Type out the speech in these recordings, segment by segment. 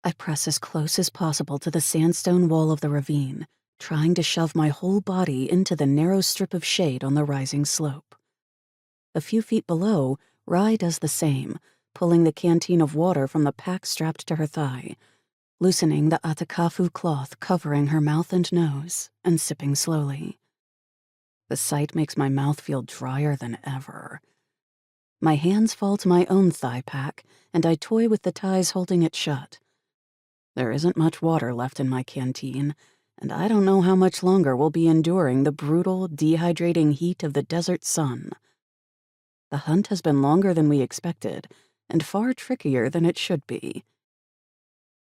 I press as close as possible to the sandstone wall of the ravine, trying to shove my whole body into the narrow strip of shade on the rising slope. A few feet below, Rai does the same, pulling the canteen of water from the pack strapped to her thigh, loosening the atakafu cloth covering her mouth and nose, and sipping slowly. The sight makes my mouth feel drier than ever. My hands fall to my own thigh pack, and I toy with the ties holding it shut. There isn't much water left in my canteen, and I don't know how much longer we'll be enduring the brutal, dehydrating heat of the desert sun. The hunt has been longer than we expected, and far trickier than it should be.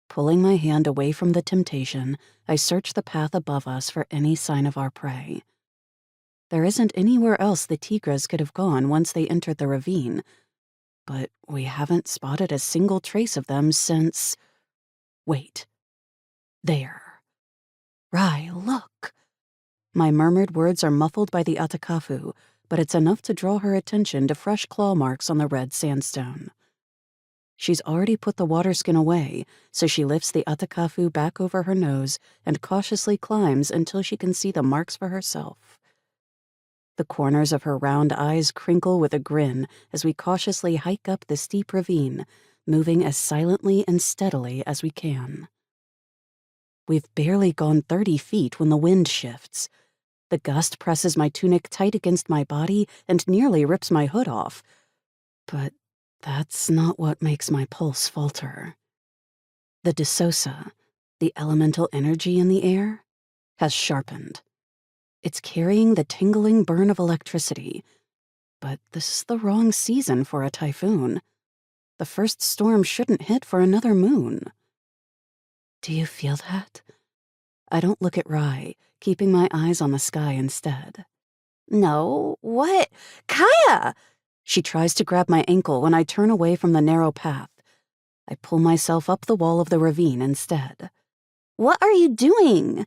Pulling my hand away from the temptation, I search the path above us for any sign of our prey. There isn't anywhere else the tigres could have gone once they entered the ravine, but we haven't spotted a single trace of them since... Wait. There. Rai, look. My murmured words are muffled by the atakafu, but it's enough to draw her attention to fresh claw marks on the red sandstone. She's already put the water skin away, so she lifts the atakafu back over her nose and cautiously climbs until she can see the marks for herself. The corners of her round eyes crinkle with a grin as we cautiously hike up the steep ravine, moving as silently and steadily as we can. We've barely gone 30 feet when the wind shifts. The gust presses my tunic tight against my body and nearly rips my hood off. But that's not what makes my pulse falter. The desosa, the elemental energy in the air, has sharpened. It's carrying the tingling burn of electricity. But this is the wrong season for a typhoon. The first storm shouldn't hit for another moon. Do you feel that? I don't look at Rai, keeping my eyes on the sky instead. No, what? Khya! She tries to grab my ankle when I turn away from the narrow path. I pull myself up the wall of the ravine instead. What are you doing?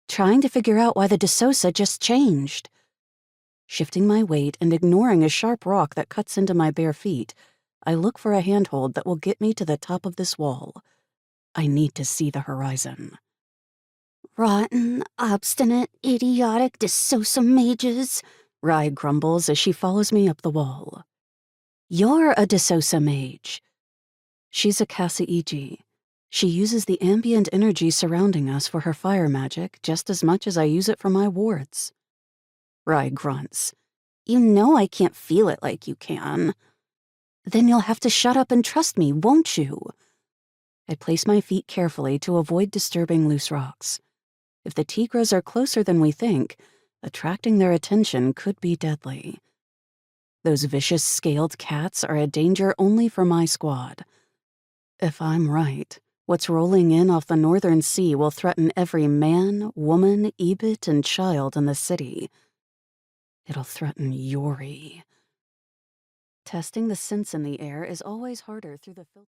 Trying to figure out why the desosa just changed. Shifting my weight and ignoring a sharp rock that cuts into my bare feet, I look for a handhold that will get me to the top of this wall. I need to see the horizon. Rotten, obstinate, idiotic desosa mages, Rai grumbles as she follows me up the wall. You're a desosa mage. She's a Kasaiji. She uses the ambient energy surrounding us for her fire magic just as much as I use it for my wards. Rai grunts. You know I can't feel it like you can. Then you'll have to shut up and trust me, won't you? I place my feet carefully to avoid disturbing loose rocks. If the tigres are closer than we think, attracting their attention could be deadly. Those vicious scaled cats are a danger only for my squad. If I'm right, what's rolling in off the northern sea will threaten every man, woman, ebit, and child in the city. It'll threaten Yori. Testing the scents in the air is always harder through the filter.